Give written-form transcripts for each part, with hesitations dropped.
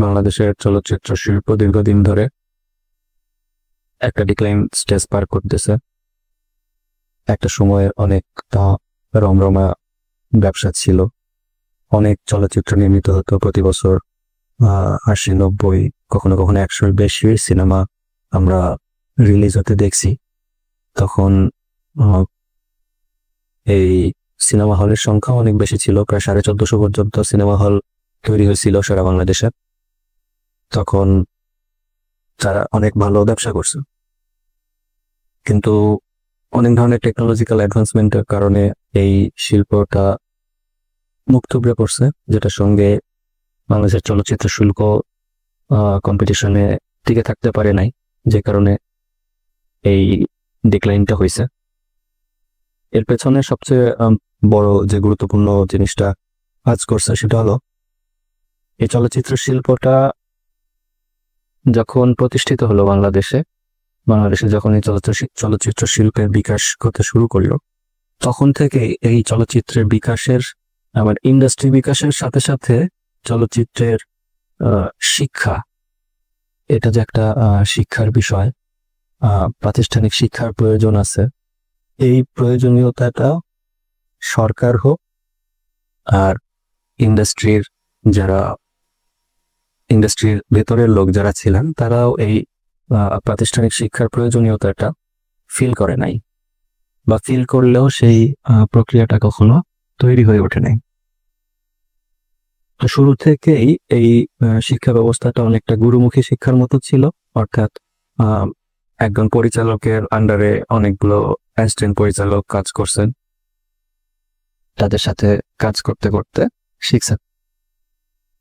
বাংলাদেশের চলচ্চিত্র শিল্প দীর্ঘদিন ধরে একটা ডিক্লাইন স্টেজ পার করতেছে। একটা সময়ে অনেক রমরমা ব্যবসা ছিল, অনেক চলচ্চিত্র নির্মিত হতো প্রতি বছর। 80-90, কখনো কখনো 100-এর বেশি সিনেমা আমরা রিলিজ হতে দেখছি। তখন এই সিনেমা হলের সংখ্যা অনেক বেশি ছিল, প্রায় 1450 পর্যন্ত সিনেমা হল তৈরি হয়েছিল সারা বাংলাদেশে। তখন তারা অনেক ভালো ব্যবসা করছে, কিন্তু অনেক ধরনের টেকনোলজিক্যাল অ্যাডভান্সমেন্টের কারণে এই শিল্পটা মুখ থুবড়ে পড়ছে, যেটার সঙ্গে বাংলাদেশের চলচ্চিত্র শুল্ক কম্পিটিশনে টিকে থাকতে পারে নাই, যে কারণে এই ডিক্লাইনটা হয়েছে। এর পেছনে সবচেয়ে বড় যে গুরুত্বপূর্ণ জিনিসটা কাজ করছে সেটা হলো এই চলচ্চিত্র শিল্পটা যখন প্রতিষ্ঠিত হলো বাংলাদেশে যখন এই চলচ্চিত্র শিল্পের বিকাশ করতে শুরু করলো, তখন থেকে এই চলচ্চিত্রের বিকাশের ইন্ডাস্ট্রি বিকাশের সাথে সাথে চলচ্চিত্রের শিক্ষা, এটা যে একটা শিক্ষার বিষয়, প্রাতিষ্ঠানিক শিক্ষার প্রয়োজন আছে। এই প্রয়োজনীয়তাটা সরকার হোক আর ইন্ডাস্ট্রির ভেতরের লোক যারা ছিলেন, তারাও এই প্রাতিষ্ঠানিক শিক্ষার প্রয়োজনীয়তাটা ফিল করে নাই, বা ফিল করলেও সেই প্রক্রিয়াটা কখনো তৈরি হয়ে ওঠে নাই। শুরু থেকেই এই শিক্ষা ব্যবস্থাটা অনেকটা গুরুমুখী শিক্ষার মতো ছিল, অর্থাৎ একজন পরিচালকের আন্ডারে অনেকগুলো অ্যাসিস্ট্যান্ট পরিচালক কাজ করছেন, তাদের সাথে কাজ করতে করতে শিখছেন।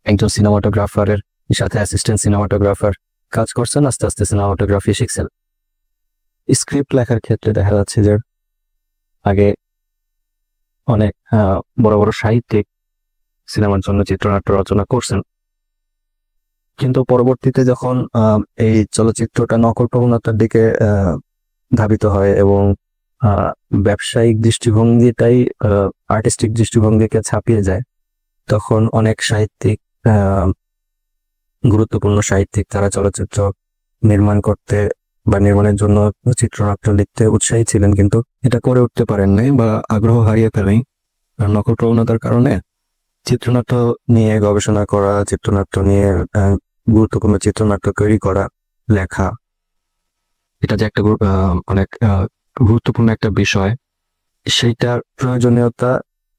একজন সিনেমাটোগ্রাফারের সাথে অ্যাসিস্ট্যান্ট সিনেমাটোগ্রাফার কাজ করছেন, আস্তে আস্তে সিনেমাটোগ্রাফি শিখছেন। স্ক্রিপ্ট লেখার ক্ষেত্রে দেখা যাচ্ছে যে আগে অনেক বড় বড় সাহিত্যিক সিনেমার জন্য চিত্রনাট্য রচনা করছেন, কিন্তু পরবর্তীতে যখন এই চলচ্চিত্রটা নকল প্রবণতার দিকে ধাবিত হয় এবং ব্যবসায়িক দৃষ্টিভঙ্গিটাই আর্টিস্টিক দৃষ্টিভঙ্গিকে ছাপিয়ে যায়, তখন অনেক সাহিত্যিক, গুরুত্বপূর্ণ সাহিত্যিক, তারা চলচ্চিত্র নির্মাণ করতে বা নির্মাণের জন্য চিত্রনাট্য লিখতে উৎসাহী ছিলেন, কিন্তু এটা করে উঠতে পারেন নাই বা আগ্রহ হারিয়ে ফেলেন। নকল প্রবণতার কারণে চিত্রনাট্য নিয়ে গবেষণা করা, চিত্রনাট্য নিয়ে গুরুত্বপূর্ণ চিত্রনাট্য তৈরি করা, লেখা, এটা যে একটা অনেক গুরুত্বপূর্ণ একটা বিষয়, সেইটার প্রয়োজনীয়তা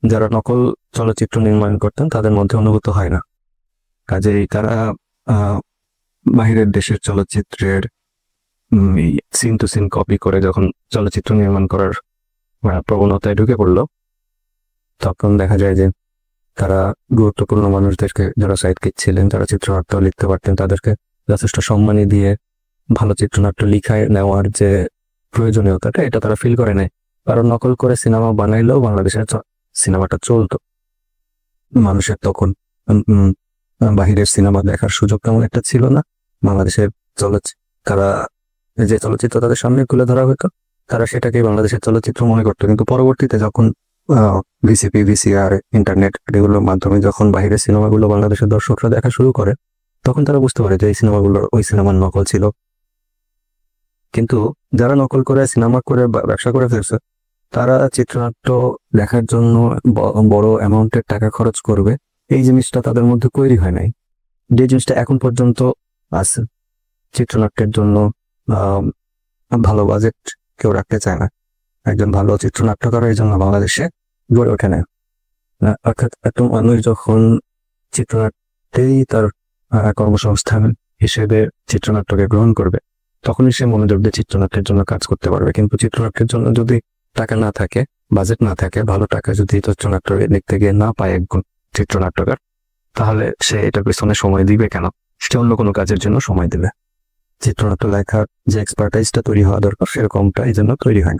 যারা নকল চলচ্চিত্র নির্মাণ করতেন তাদের মধ্যে অনুভূত হয় না। কাজেই তারা বাহিরের দেশের চলচ্চিত্রের সিন টু সিন কপি করে যখন চলচ্চিত্র নির্মাণ করার প্রবণতায় ঢুকে পড়লো, তখন দেখা যায় যে তারা গুরুত্বপূর্ণ মানুষদেরকে, যারা সাহিত্যিক ছিলেন, যারা চিত্রনাট্য লিখতে পারতেন, তাদেরকে যথেষ্ট সম্মানী দিয়ে ভালো চিত্রনাট্য লিখায় নেওয়ার যে প্রয়োজনীয়তাটা, এটা তারা ফিল করে নেয়। কারণ নকল করে সিনেমা বানাইলেও বাংলাদেশের সিনেমাটা চলতো। মানুষের তখন বাহিরের সিনেমা দেখার সুযোগ তেমন একটা ছিল না। বাংলাদেশের যে চলচ্চিত্র তাদের সামনে তুলে ধরা হতো, তারা সেটাকেই বাংলাদেশের চলচ্চিত্র মনে করতো। কিন্তু পরবর্তীতে যখন ভিসিপি, ভিসিআর, ইন্টারনেট, এগুলোর মাধ্যমে যখন বাহিরের সিনেমাগুলো বাংলাদেশের দর্শকরা দেখা শুরু করে, তখন তারা বুঝতে পারে যে এই সিনেমাগুলো ওই সিনেমার নকল ছিল। কিন্তু যারা নকল করে সিনেমা করে ব্যবসা করে ফেলছে, তারা চিত্রনাট্য দেখার জন্য বড় অ্যামাউন্টের টাকা খরচ করবে, এই জিনিসটা তাদের মধ্যে তৈরি হয় নাই। যে জিনিসটা এখন পর্যন্ত আছে, চিত্রনাট্যের জন্য ভালো বাজেট কেউ রাখতে চায় না। একজন ভালো চিত্রনাট্যকার এই জন্য বাংলাদেশে গড়ে ওঠে না। অর্থাৎ এত মানুষ যখন চিত্রনাট্যেই তার কর্মসংস্থান হিসেবে চিত্রনাট্যকে গ্রহণ করবে, তখনই সে মনোযোগ দিয়ে চিত্রনাট্যের জন্য কাজ করতে পারবে। কিন্তু চিত্রনাট্যের জন্য যদি টাকা না থাকে, বাজেট না থাকে, ভালো টাকা যদি চিত্রনাট্য লিখতে গিয়ে না পায় একজন চিত্রনাট্যকার, তাহলে সে এটার পিছনে সময় দিবে কেন? সে অন্য কোনো কাজের জন্য সময় দিবে। চিত্রনাট্য লেখার যে এক্সপার্টাইজটা তৈরি হওয়া দরকার, সেরকমটা এই জন্য তৈরি হয়।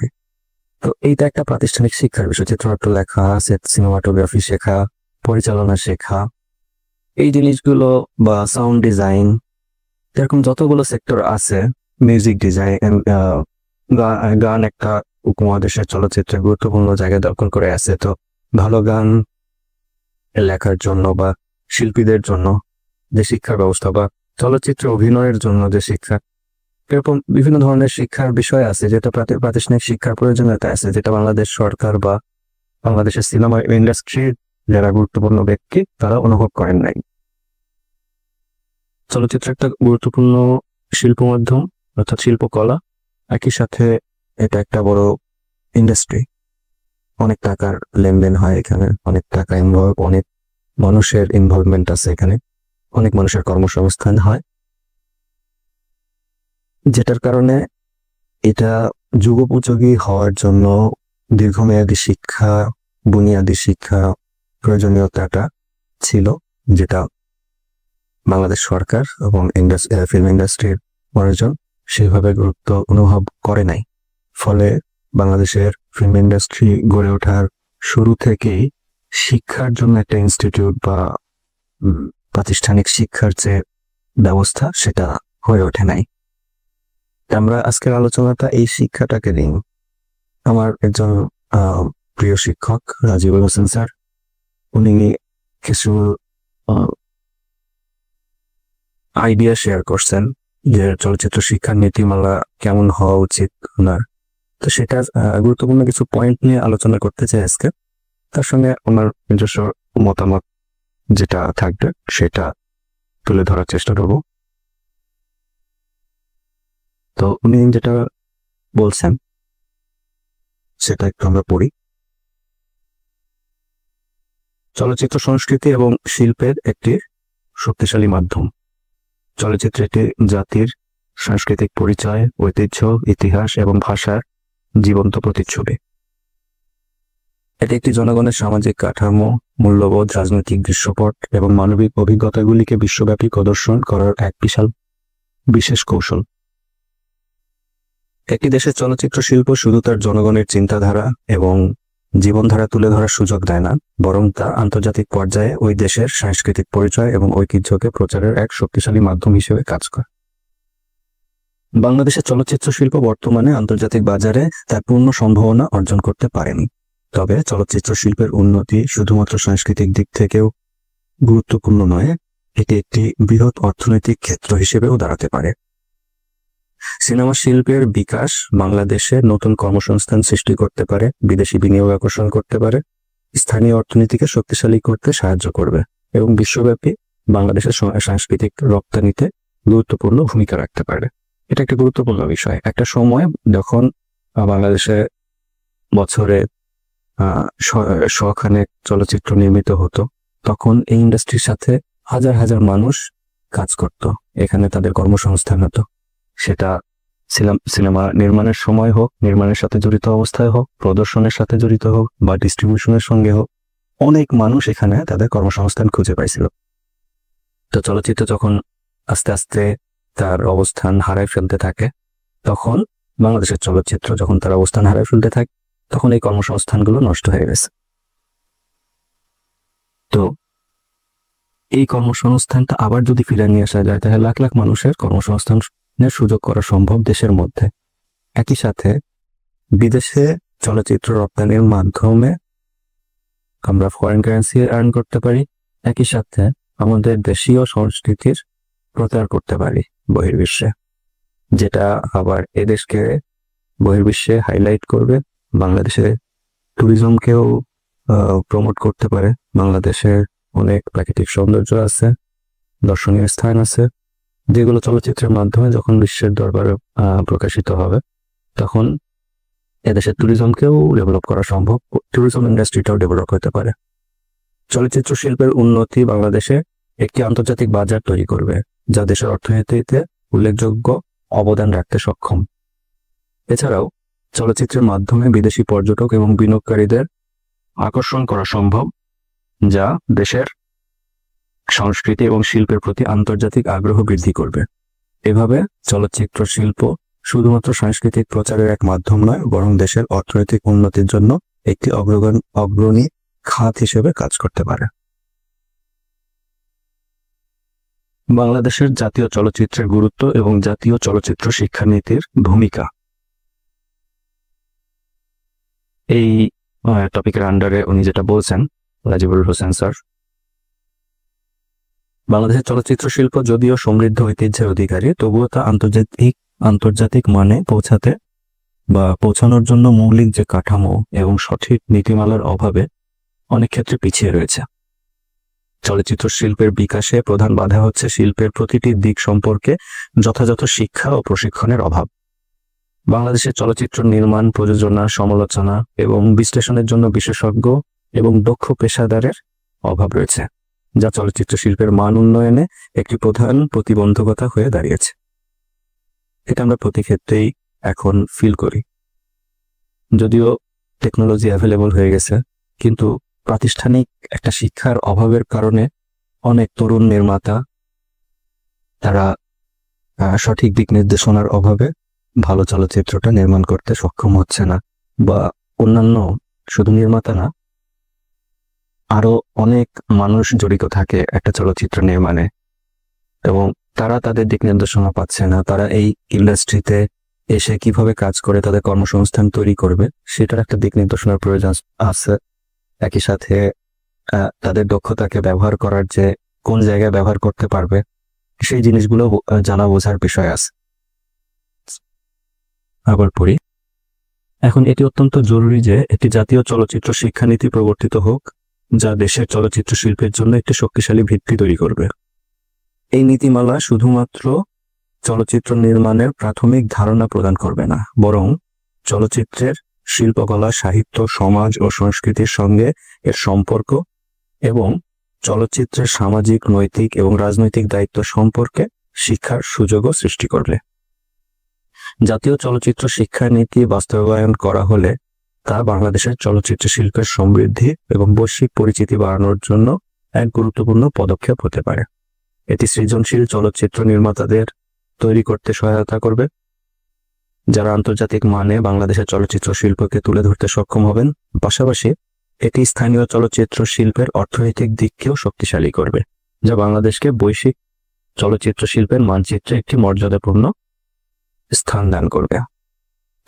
তো এইটা একটা প্রাতিষ্ঠানিক শিক্ষার বিষয়। চিত্রনাট্য লেখা, সিনেমাটোগ্রাফি শেখা, পরিচালনা শেখা, এই জিনিসগুলো, বা সাউন্ড ডিজাইন, এরকম যতগুলো সেক্টর আছে, মিউজিক ডিজাইন, গান একটা উপমহাদেশের চলচ্চিত্রে গুরুত্বপূর্ণ জায়গা দখল করে আছে। তো ভালো গান লেখার জন্য বা শিল্পীদের জন্য যে শিক্ষার ব্যবস্থা বা চলচ্চিত্র অভিনয়ের জন্য যে শিক্ষা, এরকম বিভিন্ন ধরনের শিক্ষার বিষয় আছে যেটা প্রাতিষ্ঠানিক শিক্ষার প্রয়োজনীয়তা আছে, যেটা বাংলাদেশ সরকার বা বাংলাদেশের সিনেমা ইন্ডাস্ট্রির যারা গুরুত্বপূর্ণ ব্যক্তি তারা অনুভব করেন নাই। চলচ্চিত্র একটা গুরুত্বপূর্ণ শিল্প মাধ্যম অর্থাৎ শিল্পকলা, একই সাথে এটা একটা বড় ইন্ডাস্ট্রি। অনেক টাকার লেনদেন হয় এখানে, অনেক টাকা ইনভলভ, অনেক মানুষের ইনভলভমেন্ট আছে এখানে, অনেক মানুষের কর্মসংস্থান হয়, যেটার কারণে এটা যুগোপযোগী হওয়ার জন্য দীর্ঘমেয়াদী শিক্ষা, বুনিয়াদী শিক্ষা প্রয়োজনীয়তাটা ছিল, যেটা বাংলাদেশ সরকার এবং ফিল্ম ইন্ডাস্ট্রির মানুষজন সেভাবে গুরুত্ব অনুভব করে নাই। ফলে বাংলাদেশের ফিল্ম ইন্ডাস্ট্রি গড়ে ওঠার শুরু থেকেই শিক্ষার জন্য একটা ইনস্টিটিউট বা প্রাতিষ্ঠানিক শিক্ষার যে ব্যবস্থা সেটা হয়ে ওঠে নাই। আমরা আজকের আলোচনাটা এই শিক্ষাটাকে নিই। আমার একজন প্রিয় শিক্ষক রাজিবুল হোসেন স্যার, উনি কিছু আইডিয়া শেয়ার করছেন যে চলচ্চিত্র শিক্ষার নীতিমালা কেমন হওয়া উচিত ওনার। তো সেটা গুরুত্বপূর্ণ কিছু পয়েন্ট নিয়ে আলোচনা করতে চাই আজকে। তার সঙ্গে ওনার নিজস্ব মতামত যেটা থাকবে সেটা তুলে ধরার চেষ্টা করব। তো উনি যেটা বলছেন সেটা একটু আমরা পড়ি। চলচ্চিত্র সংস্কৃতি এবং শিল্পের একটি শক্তিশালী মাধ্যম। চলচ্চিত্র একটি জাতির সাংস্কৃতিক পরিচয়, ঐতিহ্য, ইতিহাস এবং ভাষার জীবন্ত প্রতিচ্ছবি। এটি একটি জনগণের সামাজিক কাঠামো, মূল্যবোধ, রাজনৈতিক দৃশ্যপট এবং মানবিক অভিজ্ঞতাগুলিকে বিশ্বব্যাপী প্রদর্শন করার এক বিশেষ কৌশল। একটি দেশের চলচ্চিত্র শিল্প শুধু তার জনগণের চিন্তাধারা এবং জীবনধারা তুলে ধরার সুযোগ দেয় না, বরং তা আন্তর্জাতিক পর্যায়ে ওই দেশের সাংস্কৃতিক পরিচয় এবং ঐতিহ্যকে প্রচারের এক শক্তিশালী মাধ্যম হিসেবে কাজ করে। বাংলাদেশের চলচ্চিত্র শিল্প বর্তমানে আন্তর্জাতিক বাজারে তার পূর্ণ সম্ভাবনা অর্জন করতে পারেনি। তবে চলচ্চিত্র শিল্পের উন্নতি শুধুমাত্র সাংস্কৃতিক দিক থেকেও গুরুত্বপূর্ণ নয়, এটি একটি বৃহৎ অর্থনৈতিক ক্ষেত্র হিসেবেও দাঁড়াতে পারে। সিনেমা শিল্পের বিকাশ বাংলাদেশে নতুন কর্মসংস্থান সৃষ্টি করতে পারে, বিদেশি বিনিয়োগ আকর্ষণ করতে পারে, স্থানীয় অর্থনীতিকে শক্তিশালী করতে সাহায্য করবে এবং বিশ্বব্যাপী বাংলাদেশের সাংস্কৃতিক রপ্তানিতে গুরুত্বপূর্ণ ভূমিকা রাখতে পারে। এটা একটা গুরুত্বপূর্ণ বিষয়। একটা সময় যখন বাংলাদেশে বছরে শখানেক চলচ্চিত্র নির্মিত হতো, তখন এই ইন্ডাস্ট্রির সাথে হাজার হাজার মানুষ কাজ করত, এখানে তাদের কর্মসংস্থান হতো। সেটা সিনেমা নির্মাণের সময় হোক, নির্মাণের সাথে জড়িত অবস্থায় হোক, প্রদর্শনের সাথে জড়িত হোক বা ডিস্ট্রিবিউশনের সঙ্গে হোক, অনেক মানুষ এখানে তাদের কর্মসংস্থান খুঁজে পাইছিল। তো চলচ্চিত্র যখন আস্তে আস্তে তার অবস্থান হারায় ফেলতে থাকে, তখন বাংলাদেশের চলচ্চিত্র যখন তার অবস্থান হারায় ফেলতে থাকে, তখন এই কর্মসংস্থানগুলো নষ্ট হয়ে গেছে। তো এই কর্মসংস্থানটা আবার যদি ফিরে নিয়ে আসা যায়, তাহলে লাখ লাখ মানুষের কর্মসংস্থানের সুযোগ করা সম্ভব দেশের মধ্যে। একই সাথে বিদেশে চলচ্চিত্র রপ্তানির মাধ্যমে আমরা ফরেন কারেন্সি আর্ন করতে পারি, একই সাথে আমাদের দেশীয় সংস্কৃতির প্রচার করতে পারি বহির্বিশ্বে, যেটা আবার এদেশকে বহির্বিশ্বে হাইলাইট করবে। বাংলাদেশে ট্যুরিজমকেও প্রমোট করতে পারে। বাংলাদেশের অনেক প্রাকৃতিক সৌন্দর্য আছে, দর্শনীয় স্থান আছে, যেগুলো চলচ্চিত্রের মাধ্যমে যখন বিশ্বের দরবারে প্রকাশিত হবে, তখন এদেশের ট্যুরিজমকেও ডেভেলপ করা সম্ভব, ট্যুরিজম ইন্ডাস্ট্রিটাও ডেভেলপ হতে পারে। চলচ্চিত্র শিল্পের উন্নতি বাংলাদেশে একটি আন্তর্জাতিক বাজার তৈরি করবে, যা দেশের অর্থনীতিতে উল্লেখযোগ্য অবদান রাখতে সক্ষম। এছাড়াও চলচ্চিত্রের মাধ্যমে বিদেশি পর্যটক এবং বিনিয়োগকারীদের আকর্ষণ করা সম্ভব, যা দেশের সংস্কৃতি এবং শিল্পের প্রতি আন্তর্জাতিক আগ্রহ বৃদ্ধি করবে। এভাবে চলচ্চিত্র শিল্প শুধুমাত্র সাংস্কৃতিক প্রচারের এক মাধ্যম নয়, বরং দেশের অর্থনৈতিক উন্নতির জন্য একটি অগ্রণী খাত হিসেবে কাজ করতে পারে। বাংলাদেশের জাতীয় চলচ্চিত্রের গুরুত্ব এবং জাতীয় চলচ্চিত্র শিক্ষানীতির ভূমিকা। এই টপিকের আন্ডারে উনি যেটা বলছেন রাজিবুল হোসেন স্যার, বাংলাদেশের চলচ্চিত্র শিল্প যদিও সমৃদ্ধ ঐতিহ্যের অধিকারী, তবুও তা আন্তর্জাতিক মানে পৌঁছানোর জন্য মৌলিক যে কাঠামো এবং সঠিক নীতিমালার অভাবে অনেক ক্ষেত্রে পিছিয়ে রয়েছে। চলচ্চিত্র শিল্পের বিকাশে প্রধান বাধা হচ্ছে শিল্পের প্রতিটি দিক সম্পর্কে যথাযথ শিক্ষা ও প্রশিক্ষণের অভাব। বাংলাদেশের চলচ্চিত্র নির্মাণ, প্রযোজনা, সমালোচনা এবং বিশ্লেষণের জন্য বিশেষজ্ঞ এবং দক্ষ পেশাদারের অভাব রয়েছে, যা চলচ্চিত্র শিল্পের মান উন্নয়নে একটি প্রধান প্রতিবন্ধকতা হয়ে দাঁড়িয়েছে। এটা আমরা প্রতি ক্ষেত্রেই এখন ফিল করি। যদিও টেকনোলজি অ্যাভেলেবল হয়ে গেছে, কিন্তু প্রাতিষ্ঠানিক একটা শিক্ষার অভাবের কারণে অনেক তরুণ নির্মাতা তারা সঠিক দিক নির্দেশনার অভাবে ভালো চলচ্চিত্রটা নির্মাণ করতে সক্ষম হচ্ছে না, বা অন্যান্য শুধু নির্মাতা না, আরো অনেক মানুষ জড়িত থাকে একটা চলচ্চিত্র নির্মাণে, এবং তারা তাদের দিক নির্দেশনা পাচ্ছে না। তারা এই ইন্ডাস্ট্রিতে এসে কিভাবে কাজ করে তাদের কর্মসংস্থান তৈরি করবে সেটার একটা দিক নির্দেশনার প্রয়োজন আছে। একই সাথে তাদের দক্ষতাকে ব্যবহার করার যে কোন জায়গায় ব্যবহার করতে পারবে সেই জিনিসগুলো জানা বোঝার বিষয় আছে। আবার পড়ি, এখন এটি অত্যন্ত জরুরি যে একটি জাতীয় চলচ্চিত্র শিক্ষানীতি প্রবর্তিত হোক, যা দেশের চলচ্চিত্র শিল্পের জন্য একটি শক্তিশালী ভিত্তি তৈরি করবে। এই নীতিমালা শুধুমাত্র চলচ্চিত্র নির্মাণের প্রাথমিক ধারণা প্রদান করবে না, বরং চলচ্চিত্রের শিল্পকলা, সাহিত্য, সমাজ ও সংস্কৃতির সঙ্গে এর সম্পর্ক এবং চলচ্চিত্রের সামাজিক, নৈতিক এবং রাজনৈতিক দায়িত্ব সম্পর্কে শিক্ষার সুযোগও সৃষ্টি করবে। জাতীয় চলচ্চিত্র শিক্ষানীতি বাস্তবায়ন করা হলে তা বাংলাদেশের চলচ্চিত্র শিল্পের সমৃদ্ধি এবং বৈশ্বিক পরিচিতি বাড়ানোর জন্য এক গুরুত্বপূর্ণ পদক্ষেপ হতে পারে। এটি সৃজনশীল চলচ্চিত্র নির্মাতাদের তৈরি করতে সহায়তা করবে, যারা আন্তর্জাতিক মানে বাংলাদেশের চলচ্চিত্র শিল্পকে তুলে ধরতে সক্ষম হবেন। পাশাপাশি এটি স্থানীয় চলচ্চিত্র শিল্পের অর্থনৈতিক দিককেও শক্তিশালী করবে, যা বাংলাদেশকে বৈশ্বিক চলচ্চিত্র শিল্পের মানচিত্রে একটি মর্যাদাপূর্ণ স্থান দান করবে।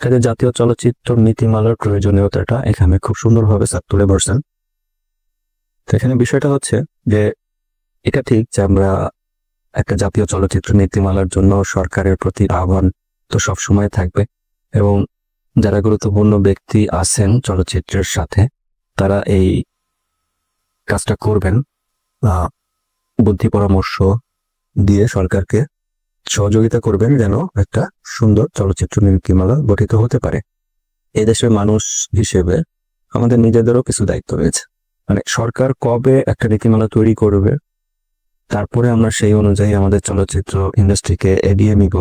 তাদের জাতীয় চলচ্চিত্র নীতিমালার প্রয়োজনীয়তাটা এখানে খুব সুন্দরভাবে স্যার তুলে ধরছেন। তো এখানে বিষয়টা হচ্ছে যে এটা ঠিক যে আমরা একটা জাতীয় চলচ্চিত্র নীতিমালার জন্য সরকারের প্রতি আহ্বান তো সবসময় থাকবে, এবং যারা গুরুত্বপূর্ণ ব্যক্তি আছেন চলচ্চিত্রের সাথে তারা এই কাজটা করবেন, বুদ্ধি পরামর্শ দিয়ে সরকারকে সহযোগিতা করবেন যেন একটা সুন্দর চলচ্চিত্র নীতিমালা গঠিত হতে পারে। এদেশের মানুষ হিসেবে আমাদের নিজেদেরও কিছু দায়িত্ব রয়েছে। মানে সরকার কবে একটা নীতিমালা তৈরি করবে, তারপরে আমরা সেই অনুযায়ী আমাদের চলচ্চিত্র ইন্ডাস্ট্রিকে এগিয়ে নিব,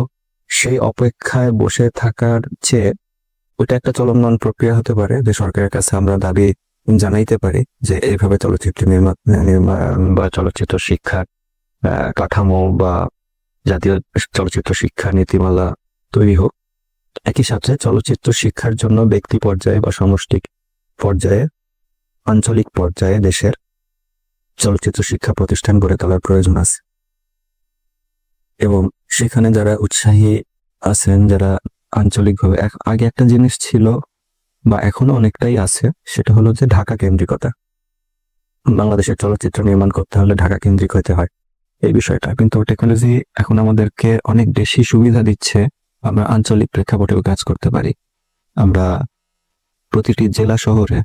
সেই অপেক্ষায় বসে থাকার চেয়ে ওইটা একটা চলমান প্রক্রিয়া হতে পারে যে সরকারের কাছে আমরা দাবি জানাইতে পারি যে এইভাবে চলচ্চিত্র নির্মাণ বা চলচ্চিত্র শিক্ষার কাঠামো বা জাতীয় চলচ্চিত্র শিক্ষা নীতিমালা তৈরি হোক। একই সাথে চলচ্চিত্র শিক্ষার জন্য ব্যক্তি পর্যায়ে বা সমষ্টিক পর্যায়ে, আঞ্চলিক পর্যায়ে দেশের চলচ্চিত্র শিক্ষা প্রতিষ্ঠান গড়ে তোলার প্রয়োজন আছে, এবং সেখানে যারা উৎসাহী আছেন, যারা আঞ্চলিকভাবে, আগে একটা জিনিস ছিল বা এখনো অনেকটাই আছে, সেটা হলো যে ঢাকা কেন্দ্রিকতা। বাংলাদেশের চলচ্চিত্র নির্মাণ করতে হলে ঢাকা কেন্দ্রিক হতে হয়, এই বিষয়টা। কিন্তু টেকনোলজি এখন আমাদেরকে অনেক বেশি সুবিধা দিচ্ছে, আমরা আঞ্চলিক প্রেক্ষাপটেও কাজ করতে পারি। আমরা প্রতিটি জেলা শহরে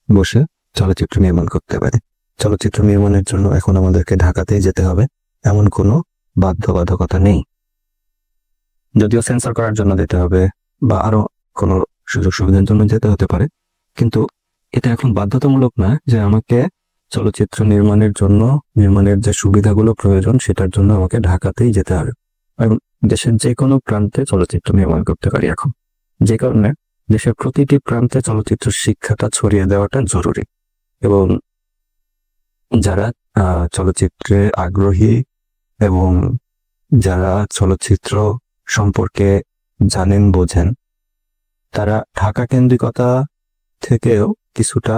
বসে চলচ্চিত্র নির্মাণ করতে পারি। চলচ্চিত্র নির্মাণের জন্য এখন আমাদেরকে ঢাকাতেই যেতে হবে এমন কোনো বাধ্যবাধকতা নেই। যদিও সেন্সর করার জন্য যেতে হবে বা আরো কোনো সুযোগ সুবিধার জন্য যেতে হতে পারে, কিন্তু এটা এখন বাধ্যতামূলক না যে আমাকে চলচ্চিত্র নির্মাণের যে সুবিধাগুলো প্রয়োজন সেটার জন্য আমাকে ঢাকাতেই যেতে হবে। এবং দেশের যে কোনো প্রান্তে চলচ্চিত্র নির্মাণ করতে পারি এখন, যে কারণে দেশের প্রতিটি প্রান্তে চলচ্চিত্র শিক্ষাটা ছড়িয়ে দেওয়াটা জরুরি। এবং যারা চলচ্চিত্রে আগ্রহী এবং যারা চলচ্চিত্র সম্পর্কে জানেন, বোঝেন, তারা ঢাকা কেন্দ্রিকতা থেকেও কিছুটা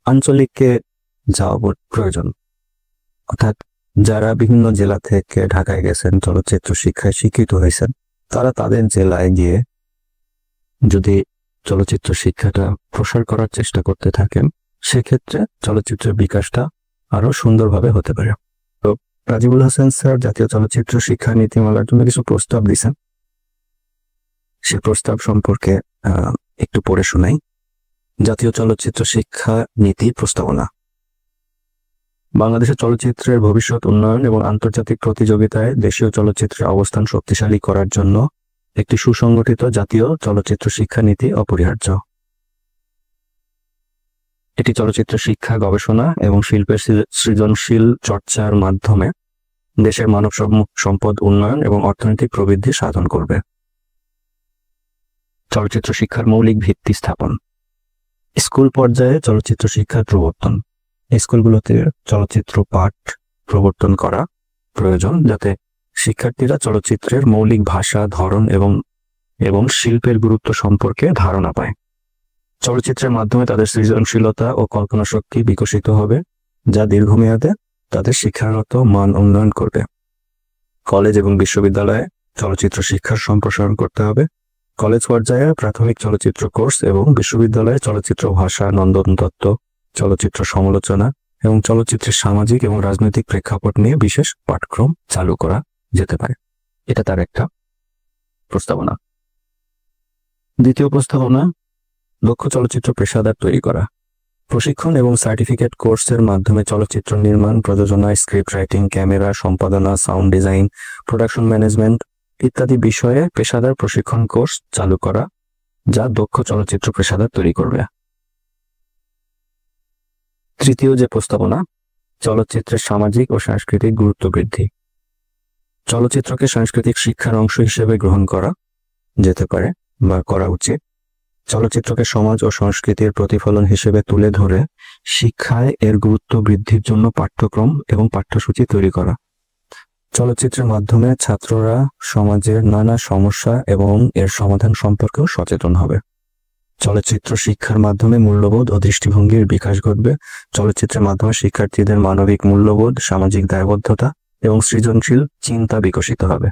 আঞ্চলিককে যাওয়া প্রয়োজন। অর্থাৎ যারা বিভিন্ন জেলা থেকে ঢাকায় গেছেন, চলচ্চিত্র শিক্ষায় শিক্ষিত হয়েছেন, তারা তাদের জেলায় গিয়ে যদি চলচ্চিত্র শিক্ষাটা প্রসার করার চেষ্টা করতে থাকেন, সেক্ষেত্রে চলচ্চিত্রের বিকাশটা আরো সুন্দরভাবে হতে পারে। তো রাজিবুল হাসান স্যার জাতীয় চলচ্চিত্র শিক্ষা নীতিমালার জন্য কিছু প্রস্তাব দিয়েছেন। সে প্রস্তাব সম্পর্কে একটু পড়ে শোনাই। জাতীয় চলচ্চিত্র শিক্ষা নীতি প্রস্তাবনা। বাংলাদেশের চলচ্চিত্রের ভবিষ্যৎ উন্নয়ন এবং আন্তর্জাতিক প্রতিযোগিতায় দেশীয় চলচ্চিত্রের অবস্থান শক্তিশালী করার জন্য একটি সুসংগঠিত জাতীয় চলচ্চিত্র শিক্ষা নীতি অপরিহার্য। এটি চলচ্চিত্র শিক্ষা, গবেষণা এবং শিল্পের সৃজনশীল চর্চার মাধ্যমে দেশের মানব সম্পদ উন্নয়ন এবং অর্থনৈতিক প্রবৃদ্ধি সাধন করবে। চলচ্চিত্র শিক্ষার মৌলিক ভিত্তি স্থাপন। স্কুল পর্যায়ে চলচ্চিত্র শিক্ষার প্রবর্তন। স্কুলগুলোতে চলচ্চিত্র পাঠ প্রবর্তন করা প্রয়োজন, যাতে শিক্ষার্থীরা চলচ্চিত্রের মৌলিক ভাষা, ধরন এবং শিল্পের গুরুত্ব সম্পর্কে ধারণা পায়। চলচ্চিত্রের মাধ্যমে তাদের সৃজনশীলতা ও কল্পনা শক্তি বিকশিত হবে, যা দীর্ঘমেয়াদে তাদের শিক্ষাগত মান উন্নয়ন করবে। কলেজ এবং বিশ্ববিদ্যালয়ে চলচ্চিত্র শিক্ষার সম্প্রসারণ করতে হবে। কলেজ পর্যায়ে প্রাথমিক চলচ্চিত্র কোর্স এবং বিশ্ববিদ্যালয়ে চলচ্চিত্র ভাষা, নন্দনতত্ত্ব, চলচ্চিত্র সমালোচনা এবং চলচ্চিত্রের সামাজিক এবং রাজনৈতিক প্রেক্ষাপট নিয়ে বিশেষ পাঠক্রম চালু করা যেতে পারে। এটা তার একটা প্রস্তাবনা। দ্বিতীয় প্রস্তাবনা, দক্ষ চলচ্চিত্র পেশাদার তৈরি করা। প্রশিক্ষণ এবং সার্টিফিকেট কোর্সের মাধ্যমে চলচ্চিত্র নির্মাণ, প্রযোজনা, স্ক্রিপ্ট রাইটিং, ক্যামেরা, সম্পাদনা, সাউন্ড ডিজাইন, প্রোডাকশন ম্যানেজমেন্ট ইত্যাদি বিষয়ে পেশাদার প্রশিক্ষণ কোর্স চালু করা, যা দক্ষ চলচ্চিত্র পেশাদার তৈরি করবে। তৃতীয় যে প্রস্তাবনা, চলচ্চিত্রের সামাজিক ও সাংস্কৃতিক গুরুত্ব বৃদ্ধি। চলচ্চিত্রকে সাংস্কৃতিক শিক্ষার অংশ হিসেবে গ্রহণ করা যেতে পারে বা করা উচিত। চলচ্চিত্রকে সমাজ ও সংস্কৃতির প্রতিফলন হিসেবে তুলে ধরে শিক্ষায় এর গুরুত্ব বৃদ্ধির জন্য পাঠ্যক্রম এবং পাঠ্যসূচি তৈরি করা। চলচ্চিত্রের মাধ্যমে ছাত্ররা সমাজের নানা সমস্যা এবং এর সমাধান সম্পর্কেও সচেতন হবে। চলচ্চিত্র শিক্ষার মাধ্যমে মূল্যবোধ ও দৃষ্টিভঙ্গির বিকাশ ঘটবে। চলচ্চিত্রের মাধ্যমে শিক্ষার্থীদের মানবিক মূল্যবোধ, সামাজিক দায়বদ্ধতা এবং সৃজনশীল চিন্তা বিকশিত হবে।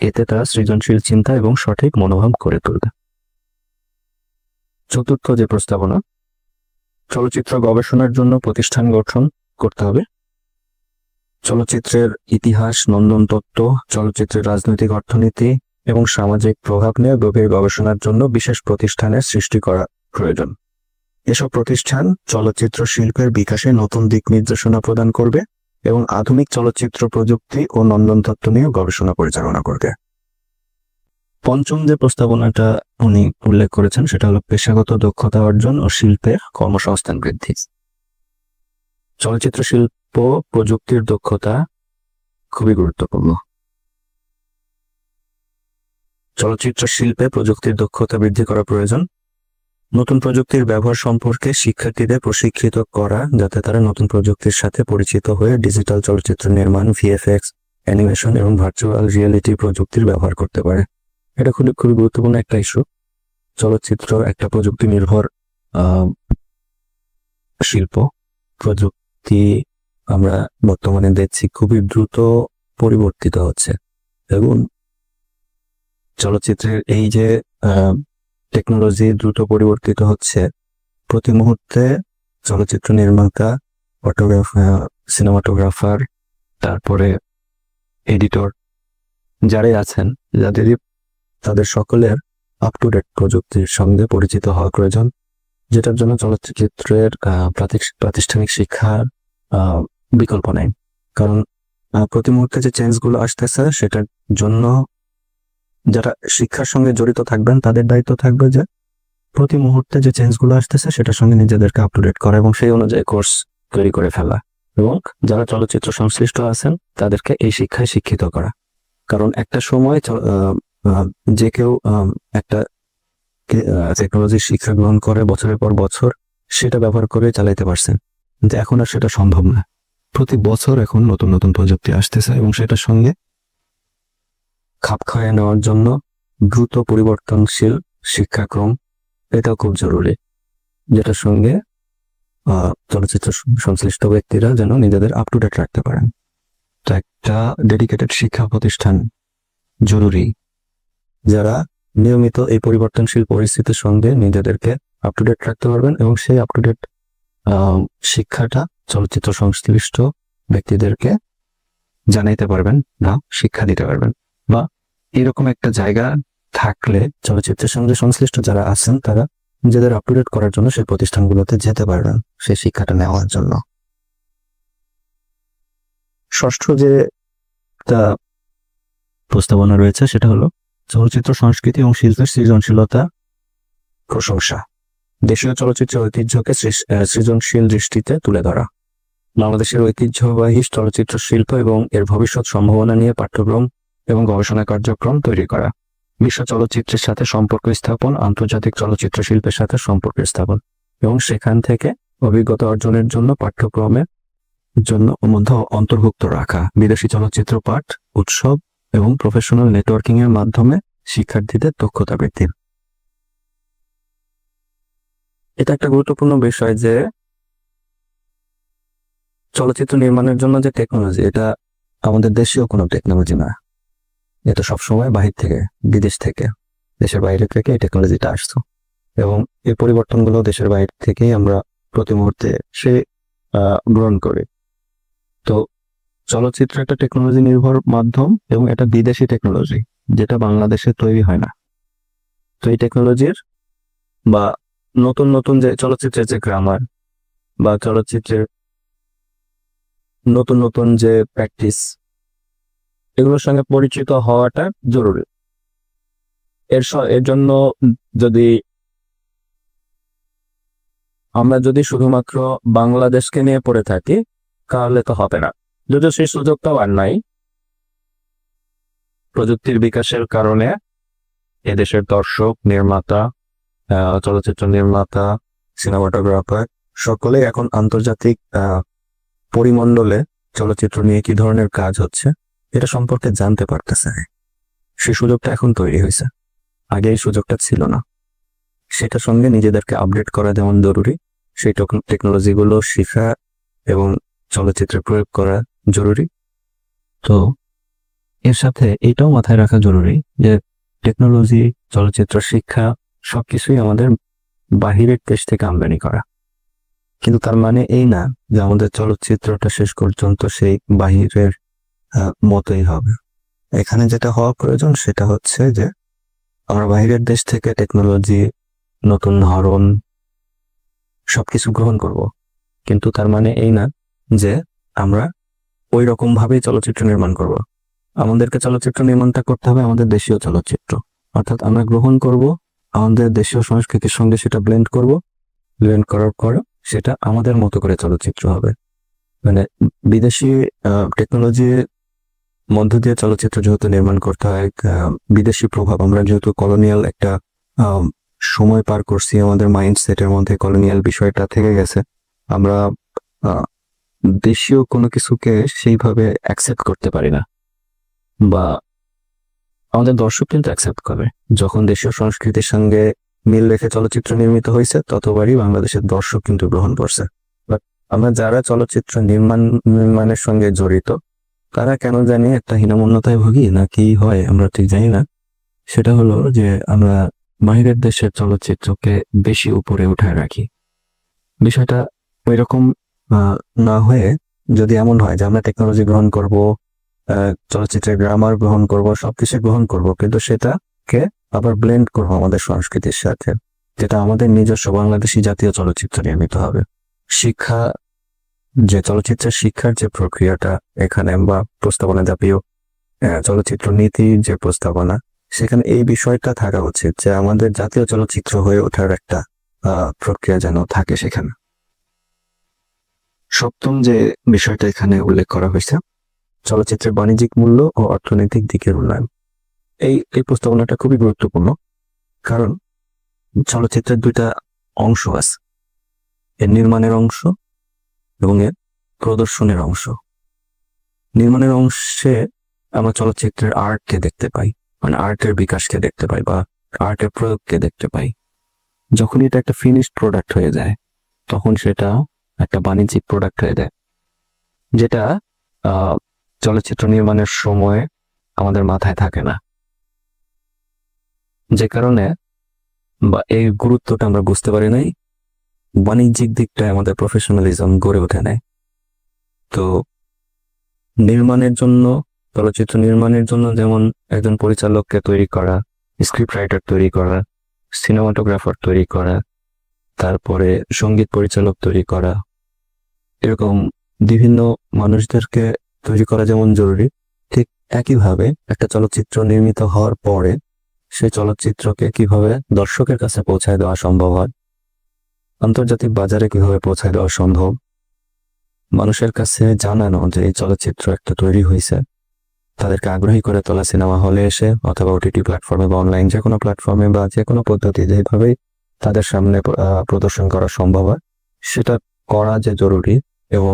এতে তারা সৃজনশীল চিন্তা এবং সঠিক মনোভাব গড়ে তুলবে। চতুর্থ যে প্রস্তাবনা, চলচ্চিত্র গবেষণার জন্য প্রতিষ্ঠান গঠন করতে হবে। চলচ্চিত্রের ইতিহাস, নন্দনতত্ত্ব, চলচ্চিত্রের রাজনৈতিক অর্থনীতি এবং সামাজিক প্রভাব নিয়ে গভীর গবেষণার জন্য বিশেষ প্রতিষ্ঠানের সৃষ্টি করা প্রয়োজন। এসব প্রতিষ্ঠান চলচ্চিত্র শিল্পের বিকাশে নতুন দিক নির্দেশনা প্রদান করবে এবং আধুনিক চলচ্চিত্র প্রযুক্তি ও নন্দনতত্ত্ব নিয়ে গবেষণা পরিচালনা করবে। পঞ্চম যে প্রস্তাবনাটা উনি উল্লেখ করেছেন সেটা হলো পেশাগত দক্ষতা অর্জন ও শিল্পের কর্মসংস্থান বৃদ্ধি। চলচ্চিত্র শিল্প প্রযুক্তির দক্ষতা খুবই গুরুত্বপূর্ণ। চলচ্চিত্র শিল্পে প্রযুক্তির দক্ষতা বৃদ্ধি করা প্রয়োজন। নতুন প্রযুক্তির ব্যবহার সম্পর্কে শিক্ষার্থীদের প্রশিক্ষিত করা, যাতে তারা নতুন প্রযুক্তির সাথে পরিচিত হয়ে ডিজিটাল চলচ্চিত্র নির্মাণ, ভিএফএক্স, অ্যানিমেশন এবং ভার্চুয়াল রিয়েলিটি প্রযুক্তির ব্যবহার করতে পারে। এটা খুবই গুরুত্বপূর্ণ একটা ইস্যু। চলচ্চিত্র একটা প্রযুক্তি নির্ভর শিল্প। প্রযুক্তি আমরা বর্তমানে দেখছি খুবই দ্রুত পরিবর্তিত হচ্ছে এবং চলচ্চিত্রের এই যে টেকনোলজি দ্রুত পরিবর্তিত হচ্ছে, প্রতি মুহূর্তে চলচ্চিত্র নির্মাতা, সিনেমাটোগ্রাফার, তারপরে এডিটর যারাই আছেন, তাদের সকলের আপ টু ডেট প্রযুক্তির সঙ্গে পরিচিত হওয়া প্রয়োজন, যেটার জন্য চলচ্চিত্রের প্রাতিষ্ঠানিক শিক্ষার বিকল্প নেই। কারণ প্রতি মুহূর্তে যে চেঞ্জগুলো আসতেছে সেটার জন্য যারা শিক্ষার সঙ্গে জড়িত থাকবেন তাদের দায়িত্ব থাকবে যে প্রতি মুহূর্তে যে চেঞ্জগুলো আসতেছে সেটার সঙ্গে নিজেদেরকে আপ টু ডেট করা এবং সেই অনুযায়ী কোর্স তৈরি করে ফেলা, এবং যারা চলচ্চিত্র সংশ্লিষ্ট আছেন তাদেরকে এই শিক্ষায় শিক্ষিত করা। কারণ একটা সময় যে কেউ একটা টেকনোলজির শিক্ষা গ্রহণ করে বছরের পর বছর সেটা ব্যবহার করে চালাইতে পারছেন, কিন্তু এখন আর সেটা সম্ভব না। প্রতি বছর এখন নতুন নতুন প্রযুক্তি আসতেছে এবং সেটার সঙ্গে খাপ খাইয়ে নেওয়ার জন্য দ্রুত পরিবর্তনশীল শিক্ষাক্রম এটাও খুব জরুরি, যেটার সঙ্গে চলচ্চিত্র সংশ্লিষ্ট ব্যক্তিরা যেন নিজেদের আপ টু ডেট রাখতে পারেন। তো একটা ডেডিকেটেড শিক্ষা প্রতিষ্ঠান জরুরি, যারা নিয়মিত এই পরিবর্তনশীল পরিস্থিতির সঙ্গে নিজেদেরকে আপ টু ডেট রাখতে পারবেন এবং সেই আপ টু ডেট শিক্ষাটা চলচ্চিত্র সংশ্লিষ্ট ব্যক্তিদেরকে জানাইতে পারবেন না শিক্ষা দিতে পারবেন, বা এরকম একটা জায়গা থাকলে চলচ্চিত্রের সঙ্গে সংশ্লিষ্ট যারা আছেন তারা নিজেদের আপ টু ডেট করার জন্য সেই প্রতিষ্ঠানগুলোতে যেতে পারবেন সেই শিক্ষাটা নেওয়ার জন্য। ষষ্ঠ যে একটা প্রস্তাবনা রয়েছে সেটা হলো চলচ্চিত্র সংস্কৃতি এবং শিল্পের সৃজনশীলতা প্রশংসা। দেশীয় চলচ্চিত্রের ঐতিহ্যকে সৃজনশীল দৃষ্টিতে তুলে ধরা। বাংলাদেশের ঐতিহ্যবাহী চলচ্চিত্র শিল্প এবং এর ভবিষ্যৎ সম্ভাবনা নিয়ে পাঠ্যক্রম এবং গবেষণা কার্যক্রম তৈরি করা। বিশ্ব চলচ্চিত্রের সাথে সম্পর্ক স্থাপন, আন্তর্জাতিক চলচ্চিত্র শিল্পের সাথে সম্পর্ক স্থাপন এবং সেখান থেকে অভিজ্ঞতা অর্জনের জন্য পাঠ্যক্রমের জন্য মধ্যে অন্তর্ভুক্ত রাখা। বিদেশি চলচ্চিত্র পাঠ, উৎসব এবং প্রফেশনাল নেটওয়ার্কিং এর মাধ্যমে শিক্ষার্থীদের দক্ষতা বৃদ্ধি। এটা একটা গুরুত্বপূর্ণ বিষয় যে চলচ্চিত্র নির্মাণের জন্য যে টেকনোলজি, এটা আমাদের দেশীয় কোনো টেকনোলজি না, এটা সবসময় বাহির থেকে, বিদেশ থেকে, দেশের বাইরে থেকে এই টেকনোলজিটা আসতো এবং এই পরিবর্তনগুলো দেশের বাইরে থেকেই আমরা প্রতি মুহূর্তে সে গ্রহণ করি। তো চলচ্চিত্র একটা টেকনোলজি নির্ভর মাধ্যম এবং এটা বিদেশি টেকনোলজি যেটা বাংলাদেশে তৈরি হয় না। তো এই টেকনোলজির বা নতুন নতুন যে চলচ্চিত্রের যে গ্রামার বা চলচ্চিত্রের নতুন নতুন যে প্র্যাকটিস, এগুলোর সঙ্গে পরিচিত হওয়াটা জরুরি। এর জন্য যদি আমরা শুধুমাত্র বাংলাদেশকে নিয়ে পড়ে থাকি তাহলে তো হবে না, যদিও সেই সুযোগটাও আর নাই। প্রযুক্তির বিকাশের কারণে এদেশের দর্শক, নির্মাতা, চলচ্চিত্র নির্মাতা, সিনেমাটোগ্রাফার সকলেই এখন আন্তর্জাতিক পরিমণ্ডলে চলচ্চিত্র নিয়ে কি ধরনের কাজ হচ্ছে এটা সম্পর্কে জানতে পারতেছে। সেই সুযোগটা এখন তৈরি হয়েছে, আগে এই সুযোগটা ছিল না। সেটার সঙ্গে নিজেদেরকে আপডেট করা যেমন জরুরি, সেই টেকনোলজিগুলো শেখা এবং চলচ্চিত্রে প্রয়োগ করা জরুরি। তো এর সাথে এটাও মাথায় রাখা জরুরি যে টেকনোলজি, চলচ্চিত্র শিক্ষা সবকিছুই আমাদের বাহিরের দেশ থেকে আমদানি করা, কিন্তু তার মানে এই না যে আমাদের চলচ্চিত্রটা শেষ পর্যন্ত সেই বাহিরের মতোই হবে। এখানে যেটা হওয়া প্রয়োজন সেটা হচ্ছে যে আমরা বাহিরের দেশ থেকে টেকনোলজি, নতুন ধরন সবকিছু গ্রহণ করব, কিন্তু তার মানে এই না যে আমরা ওই রকম ভাবেই চলচ্চিত্র নির্মাণ করব। আমাদেরকে চলচ্চিত্র নির্মাণটা করতে হবে আমাদের দেশীয় চলচ্চিত্র, অর্থাৎ আমরা গ্রহণ করব আমাদের দেশীয় সংস্কৃতির সঙ্গে, সেটা ব্লেন্ড করার পর সেটা আমাদের মতো করে চলচ্চিত্র হবে। মানে বিদেশি টেকনোলজির মধ্য দিয়ে চলচ্চিত্র যেহেতু নির্মাণ করতে হয়, বিদেশি প্রভাব, আমরা যেহেতু কলোনিয়াল একটা সময় পার করছি, আমাদের মাইন্ডসেটের মধ্যে কলোনিয়াল বিষয়টা থেকে গেছে, আমরা দেশীয় কোনো কিছুকে সেইভাবে অ্যাকসেপ্ট করতে পারি না, বা আমাদের দর্শক কিন্তু অ্যাকসেপ্ট করে। যখন দেশীয় সংস্কৃতির সঙ্গে মিল রেখে চলচ্চিত্র নির্মিত হয়েছে ততবারই বাংলাদেশের দর্শক কিন্তু গ্রহণ করছে। বাট আমরা যারা চলচ্চিত্র নির্মাণের সঙ্গে জড়িত তারা কেন জানি একটা হীনমন্যতায় ভুগি না কি হয় আমরা ঠিক জানি না। সেটা হলো যে আমরা বাইরের দেশের চলচ্চিত্রকে বেশি উপরে উঠায় রাখি। বিষয়টা ওই রকম না হয়ে যদি এমন হয় যে আমরা টেকনোলজি গ্রহণ করব, চলচ্চিত্রের গ্রামার গ্রহণ করব, সবকিছু গ্রহণ করব, কিন্তু সেটাকে আবার ব্লেন্ড করবো আমাদের সংস্কৃতির সাথে, যেটা আমাদের নিজস্ব বাংলাদেশি জাতীয় চলচ্চিত্র নির্মিত হবে। শিক্ষা, যে চলচ্চিত্রের শিক্ষার যে প্রক্রিয়াটা এখানে বা প্রস্তাবনা জাতীয় চলচ্চিত্র নীতির যে প্রস্তাবনা, সেখানে এই বিষয়টা থাকা উচিত যে আমাদের জাতীয় চলচ্চিত্র হয়ে ওঠার একটা প্রক্রিয়া যেন থাকে সেখানে। সপ্তম যে বিষয়টা এখানে উল্লেখ করা হয়েছে, চলচ্চিত্রের বাণিজ্যিক মূল্য ও অর্থনৈতিক দিকের উন্নয়ন। এই প্রস্তাবনাটা খুবই গুরুত্বপূর্ণ, কারণ চলচ্চিত্রের দুইটা অংশ আছে, এর নির্মাণের অংশ এবং এর প্রদর্শনের অংশ। নির্মাণের অংশে আমরা চলচ্চিত্রের আর্টকে দেখতে পাই, মানে আর্টের বিকাশকে দেখতে পাই বা আর্টের প্রয়োগকে দেখতে পাই। যখন এটা একটা ফিনিশড প্রোডাক্ট হয়ে যায় তখন সেটা একটা বাণিজ্যিক প্রোডাক্ট হয়ে যায়, যেটা চলচ্চিত্র নির্মাণের সময় আমাদের মাথায় থাকে না, যে কারণে বা এই গুরুত্বটা আমরা বুঝতে পারি নাই, বাণিজ্যিক দিকটায় আমাদের প্রফেশনালিজম গড়ে ওঠে নাই। তো নির্মাণের জন্য, চলচ্চিত্র নির্মাণের জন্য যেমন একজন পরিচালককে তৈরি করা, স্ক্রিপ্ট রাইটার তৈরি করা, সিনেমাটোগ্রাফার তৈরি করা, তারপরে সঙ্গীত পরিচালক তৈরি করা, এরকম বিভিন্ন মানুষদেরকে তৈরি করা যেমন জরুরি, ঠিক একইভাবে একটা চলচ্চিত্র নির্মিত হওয়ার পরে সেই চলচ্চিত্রকে কিভাবে দর্শকের কাছে পৌঁছায় দেওয়া সম্ভব হয়, আন্তর্জাতিক বাজারে কিভাবে পৌঁছায় দেওয়া সম্ভব, মানুষের কাছে জানানো যে এই চলচ্চিত্র একটা তৈরি হয়েছে, তাদেরকে আগ্রহী করে তোলা সিনেমা হলে এসে অথবা ওটিটি প্ল্যাটফর্মে বা অনলাইন যে কোনো প্ল্যাটফর্মে বা যে কোনো পদ্ধতি যেভাবেই তাদের সামনে প্রদর্শন করা সম্ভব হয় সেটা করা যে জরুরি। এবং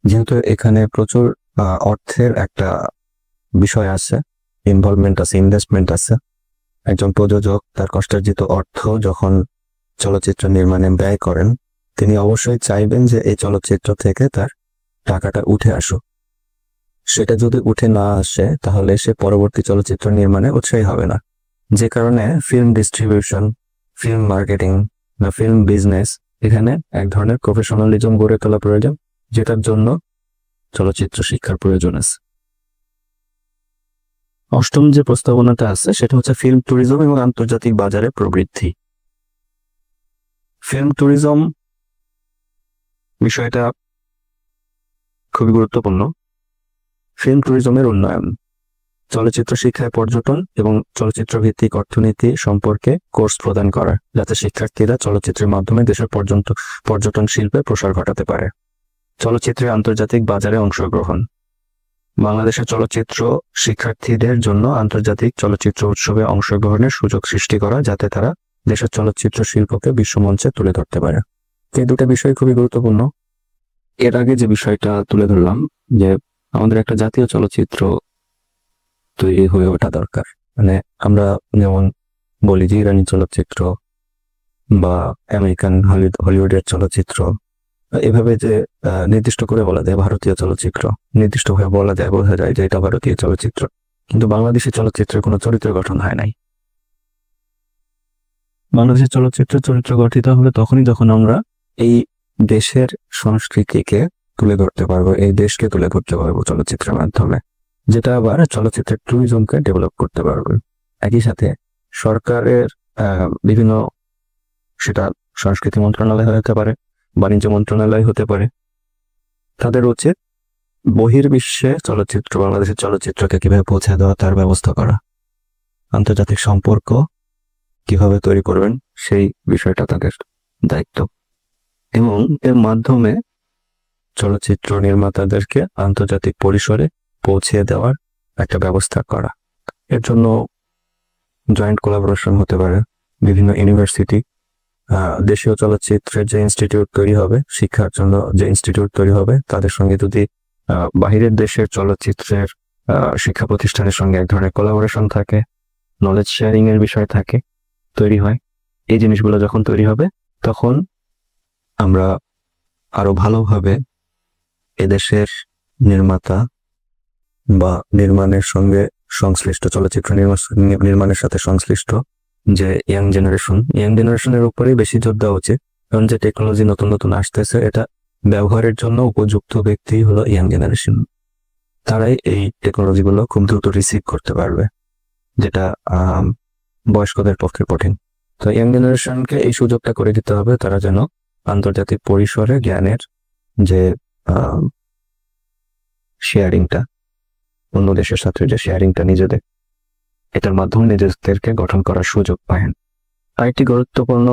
যেহেতু এখানে প্রচুর অর্থের একটা বিষয় আছে, ইনভলভমেন্ট আছে, ইনভেস্টমেন্ট আছে, একজন প্রযোজক তার কষ্টার্জিত অর্থ যখন চলচ্চিত্র নির্মাণে ব্যয় করেন তিনি অবশ্যই চাইবেন যে এই চলচ্চিত্র থেকে তার টাকাটা উঠে আসুক। সেটা যদি উঠে না আসে তাহলে সে পরবর্তী চলচ্চিত্র নির্মাণে উৎসাহী হবে না। যে কারণে ফিল্ম ডিস্ট্রিবিউশন, ফিল্ম মার্কেটিং বা ফিল্ম বিজনেস, এখানে এক ধরনের প্রফেশনালিজম গড়ে তোলা প্রয়োজন, যেটার জন্য চলচ্চিত্র শিক্ষার প্রয়োজন আছে। অষ্টম যে প্রস্তাবনাটা আছে সেটা হচ্ছে ফিল্ম ট্যুরিজম এবং আন্তর্জাতিক বাজারে প্রবৃদ্ধি। ফিল্ম ট্যুরিজম বিষয়টা খুবই গুরুত্বপূর্ণ। ফিল্ম ট্যুরিজমের উন্নয়ন, চলচ্চিত্র শিক্ষায় পর্যটন এবং চলচ্চিত্র ভিত্তিক অর্থনীতি সম্পর্কে কোর্স প্রদান করা, যাতে শিক্ষার্থীরা চলচ্চিত্রের মাধ্যমে দেশের পর্যটন শিল্পে প্রসার ঘটাতে পারে। চলচ্চিত্রের আন্তর্জাতিক বাজারে অংশগ্রহণ, বাংলাদেশের চলচ্চিত্র শিক্ষার্থীদের জন্য আন্তর্জাতিক চলচ্চিত্র উৎসবে অংশগ্রহণের সুযোগ সৃষ্টি করা, যাতে তারা দেশের চলচ্চিত্র শিল্পকে বিশ্বমঞ্চে তুলে ধরতে পারে। এই দুটো বিষয় খুবই গুরুত্বপূর্ণ। এর আগে যে বিষয়টা তুলে ধরলাম যে আমাদের একটা জাতীয় চলচ্চিত্র তৈরি হয়ে ওঠা দরকার। মানে আমরা যেমন বলি যে ইরানি চলচ্চিত্র বা আমেরিকান হলিউডের চলচ্চিত্র, এভাবে যে নির্দিষ্ট করে বলা যায় ভারতীয় চলচ্চিত্র, নির্দিষ্টভাবে বলা যায়, বোঝা যায় যে এটা ভারতীয় চলচ্চিত্র, কিন্তু বাংলাদেশের চলচ্চিত্রের কোনো চরিত্র গঠন হয় নাই। বাংলাদেশের চলচ্চিত্রের চরিত্র গঠিত হবে তখনই যখন আমরা এই দেশের সংস্কৃতিকে তুলে ধরতে পারবো, এই দেশকে তুলে ধরতে পারবো চলচ্চিত্রের মাধ্যমে, যেটা আবার চলচ্চিত্রের ট্যুরিজমকে ডেভেলপ করতে পারবে। একই সাথে সরকারের বিভিন্ন, সেটা সংস্কৃতি মন্ত্রণালয় হতে পারে, বাণিজ্য মন্ত্রণালয় হতে পারে, তাদের উচিত বহির্বিশ্বে চলচ্চিত্র, বাংলাদেশের চলচ্চিত্রকে কিভাবে পৌঁছে দেওয়া তার ব্যবস্থা করা, আন্তর্জাতিক সম্পর্ক কিভাবে তৈরি করবেন সেই বিষয়টা তাদের দায়িত্ব, এবং এর মাধ্যমে চলচ্চিত্র নির্মাতাদেরকে আন্তর্জাতিক পরিসরে পৌঁছে দেওয়ার একটা ব্যবস্থা করা। এর জন্য জয়েন্ট কোলাবোরেশন হতে পারে, বিভিন্ন ইউনিভার্সিটি, দেশীয় চলচ্চিত্রের যে ইনস্টিটিউট তৈরি হবে, শিক্ষার জন্য যে ইনস্টিটিউট তৈরি হবে, তাদের সঙ্গে যদি বাহিরের দেশের চলচ্চিত্রের শিক্ষা প্রতিষ্ঠানের সঙ্গে এক ধরনের কোলাবোরেশন থাকে, নলেজ শেয়ারিং এর বিষয় থাকে, তৈরি হয়, এই জিনিসগুলো যখন তৈরি হবে তখন আমরা আরো ভালোভাবে এদেশের নির্মাতা বা নির্মাণের সঙ্গে সংশ্লিষ্ট, চলচ্চিত্র নির্মাণের সাথে সংশ্লিষ্ট যে ইয়াং জেনারেশনের উপরেই বেশি জোর দেওয়া উচিত। কারণ যে টেকনোলজি নতুন নতুন আসতেছে, এটা ব্যবহারের জন্য উপযুক্ত ব্যক্তি হলো ইয়াং জেনারেশন। তারাই এই টেকনোলজিগুলো খুব দ্রুত রিসিভ করতে পারবে, যেটা বয়স্কদের পক্ষে কঠিন। তো ইয়াং জেনারেশনকে এই সুযোগটা করে দিতে হবে, তারা যেন আন্তর্জাতিক পরিসরে জ্ঞানের যে শেয়ারিংটা, অন্য দেশের সাথে যে শেয়ারিংটা নিজেদের, এটার মাধ্যমে নিজেদেরকে গঠন করার সুযোগ পায়। আরেকটি গুরুত্বপূর্ণ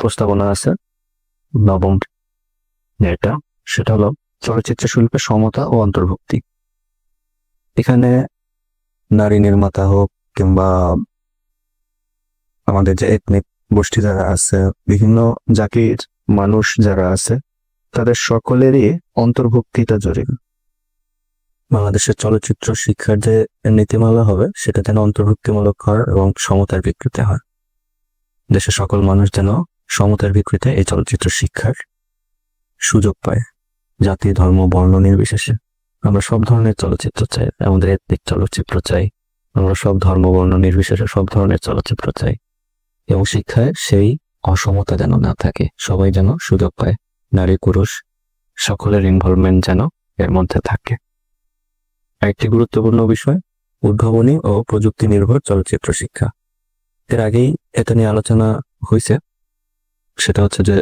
প্রস্তাবনা আছে নবম, যেটা সেটা হলো চলচ্চিত্র শিল্পের সমতা ও অন্তর্ভুক্তি। এখানে নারী নির্মাতা হোক কিংবা আমাদের যে এথনিক গোষ্ঠী যারা আছে, বিভিন্ন জাতির মানুষ যারা আছে, তাদের সকলেরই অন্তর্ভুক্তিটা জরুরি। বাংলাদেশের চলচ্চিত্র শিক্ষার যে নীতিমালা হবে সেটা যেন অন্তর্ভুক্তিমূলক হয় এবং সমতার ভিত্তিতে হয়। দেশের সকল মানুষ যেন সমতার ভিত্তিতে এই চলচ্চিত্র শিক্ষার সুযোগ পায়, জাতি, ধর্ম, বর্ণ নির্বিশেষে। আমরা সব ধরনের চলচ্চিত্র চাই, আমাদের এথনিক চলচ্চিত্র চাই, আমরা সব ধর্ম বর্ণ নির্বিশেষে সব ধরনের চলচ্চিত্র চাই, এবং শিক্ষায় সেই অসমতা যেন না থাকে, সবাই যেন সুযোগ পায়, নারী পুরুষ সকলের ইনভলভমেন্ট যেন এর মধ্যে থাকে। আরেকটি গুরুত্বপূর্ণ বিষয় উদ্ভাবনী ও প্রযুক্তি নির্ভর চলচ্চিত্র শিক্ষা। এর আগেই এটা নিয়ে আলোচনা হয়েছে, সেটা হচ্ছে যে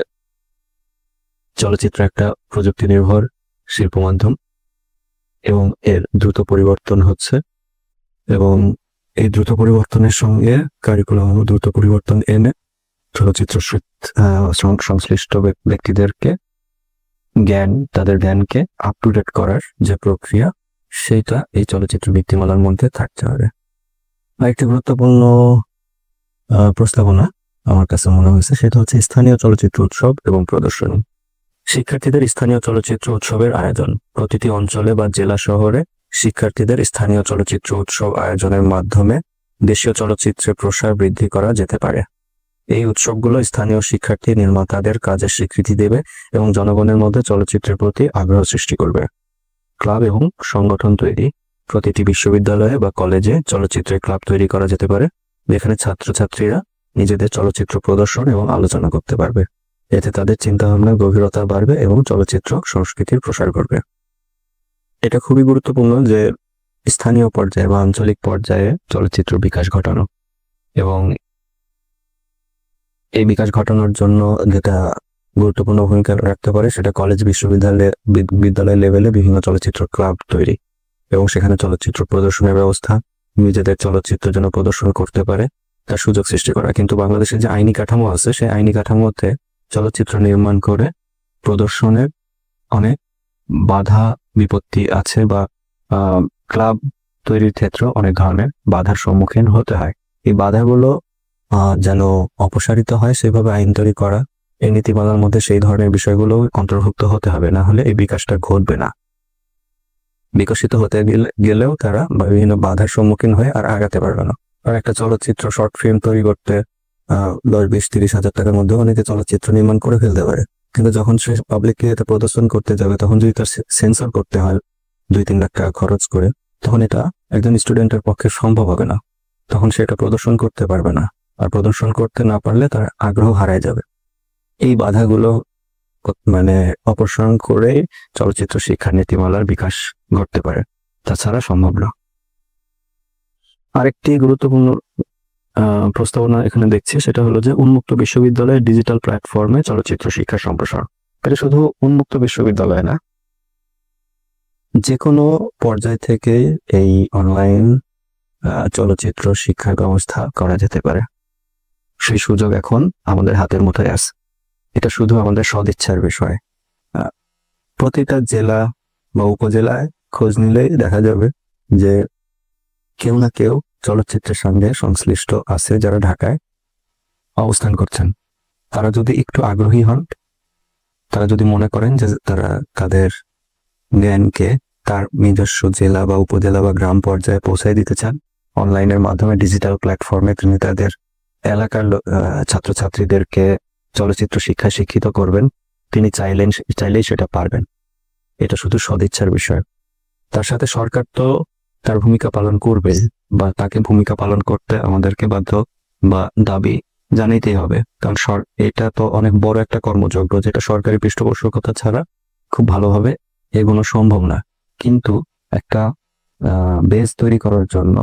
চলচ্চিত্র একটা প্রযুক্তি নির্ভর শিল্প মাধ্যম এবং এর দ্রুত পরিবর্তন হচ্ছে, এবং এই দ্রুত পরিবর্তনের সঙ্গে কারিকুলাম দ্রুত পরিবর্তন এনে চলচ্চিত্র সংশ্লিষ্ট ব্যক্তিদেরকে তাদের জ্ঞানকে আপ টু ডেট করার যে প্রক্রিয়া, সেটা এই চলচ্চিত্র বৃত্তিমালার মধ্যে থাকতে হবে। আরেকটি গুরুত্বপূর্ণ প্রস্তাবনা আমার কাছে মনে হয়েছে, সেটা হচ্ছে স্থানীয় চলচ্চিত্র উৎসব এবং প্রদর্শনী। শিক্ষার্থীদের স্থানীয় চলচ্চিত্র উৎসবের আয়োজন। প্রতিটি অঞ্চলে বা জেলা শহরে শিক্ষার্থীদের স্থানীয় চলচ্চিত্র উৎসব আয়োজনের মাধ্যমে দেশীয় চলচ্চিত্রের প্রসার বৃদ্ধি করা যেতে পারে। এই উৎসবগুলো স্থানীয় শিক্ষার্থী নির্মাতাদের কাজের স্বীকৃতি দেবে এবং জনগণের মধ্যে চলচ্চিত্রের প্রতি আগ্রহ সৃষ্টি করবে। ক্লাব এবং সংগঠন তৈরি। প্রতিটি বিশ্ববিদ্যালয়ে বা কলেজে চলচ্চিত্রের ক্লাব তৈরি করা যেতে পারে, যেখানে ছাত্রছাত্রীরা নিজেদের চলচ্চিত্র প্রদর্শন এবং আলোচনা করতে পারবে। এতে তাদের চিন্তাভাবনার গভীরতা বাড়বে এবং চলচ্চিত্র সংস্কৃতির প্রসার করবে। এটা খুবই গুরুত্বপূর্ণ যে স্থানীয় পর্যায়ে বা আঞ্চলিক পর্যায়ে চলচ্চিত্র বিকাশ ঘটানো, এবং এই বিকাশ ঘটানোর জন্য যেটা গুরুত্বপূর্ণ ভূমিকা রাখতে পারে সেটা কলেজ বিদ্যালয় লেভেলে বিভিন্ন চলচ্চিত্র ক্লাব তৈরি এবং সেখানে চলচ্চিত্র প্রদর্শনের ব্যবস্থা, নিজেদের চলচ্চিত্র যেন প্রদর্শন করতে পারে তার সুযোগ সৃষ্টি করা। কিন্তু বাংলাদেশের যে আইনি কাঠামো আছে, সেই আইনি কাঠামোতে চলচ্চিত্র নির্মাণ করে প্রদর্শনের অনেক বাধা বিপত্তি আছে, বা ক্লাব তৈরির ক্ষেত্রে অনেক ধরনের বাধার সম্মুখীন হতে হয়। এই বাধাগুলো যেন অপসারিত হয় সেভাবে আইন তৈরি করা, এই নীতিমালার মধ্যে সেই ধরনের বিষয়গুলো অন্তর্ভুক্ত হতে হবে, না হলে এই বিকাশটা ঘটবে না। বিকশিত হতে গেলেও তারা বিভিন্ন বাধার সম্মুখীন হয়ে আর আগাতে পারবে না। আর একটা চলচ্চিত্র শর্ট ফিল্ম তৈরি করতে 10, 20, 30 হাজার টাকার মধ্যে অনেকে চলচ্চিত্র নির্মাণ করে ফেলতে পারে, কিন্তু যখন সে পাবলিকলি এটা প্রদর্শন করতে যাবে, তখন যদি তার সেন্সর করতে হয় 2-3 লাখ টাকা খরচ করে, তখন এটা একজন স্টুডেন্টের পক্ষে সম্ভব হবে না। তখন সে এটা প্রদর্শন করতে পারবে না, আর প্রদর্শন করতে না পারলে তার আগ্রহ হারায় যাবে। এই বাধাগুলো অপসারণ করে চলচ্চিত্র শিক্ষা নীতিমালার বিকাশ ঘটতে পারে, তাছাড়া সম্ভব না। আরেকটি গুরুত্বপূর্ণ প্রস্তাবনা এখানে দেখছি, সেটা হলো যে উন্মুক্ত বিশ্ববিদ্যালয়ের ডিজিটাল প্ল্যাটফর্মে চলচ্চিত্র শিক্ষা সম্প্রসারণ। এটা শুধু উন্মুক্ত বিশ্ববিদ্যালয় না, যে কোনো পর্যায় থেকে এই অনলাইন চলচ্চিত্র শিক্ষার ব্যবস্থা করা যেতে পারে। সেই সুযোগ এখন আমাদের হাতের মুঠোয় আছে। এটা শুধু আমাদের সদিচ্ছার বিষয়। প্রতিটা জেলা বা উপজেলায় খোঁজ নিলেই দেখা যাবে যে কেউ না কেউ চলচ্চিত্রের সঙ্গে সংশ্লিষ্ট আছে, যারা ঢাকায় অবস্থান করছেন। তারা যদি একটু আগ্রহী হন, তারা যদি মনে করেন যে তারা তাদের জ্ঞানকে তার নিজস্ব জেলা বা উপজেলা বা গ্রাম পর্যায়ে পৌঁছায় দিতে চান, অনলাইনের মাধ্যমে ডিজিটাল প্ল্যাটফর্মে তিনি তাদের এলাকার ছাত্রছাত্রীদেরকে চলচ্চিত্র শিক্ষায় শিক্ষিত করবেন, তিনি চাইলেই সেটা পারবেন। এটা শুধু সদিচ্ছার বিষয়। তার সাথে সরকার তো তার ভূমিকা পালন করবে, বা তাকে ভূমিকা পালন করতে আমাদেরকে বাধ্য বা দাবি জানাইতেই হবে, কারণ এটা তো অনেক বড় একটা কর্মযজ্ঞ, যেটা সরকারি পৃষ্ঠপোষকতা ছাড়া খুব ভালোভাবে এগোনো সম্ভব না। কিন্তু একটা বেস তৈরি করার জন্য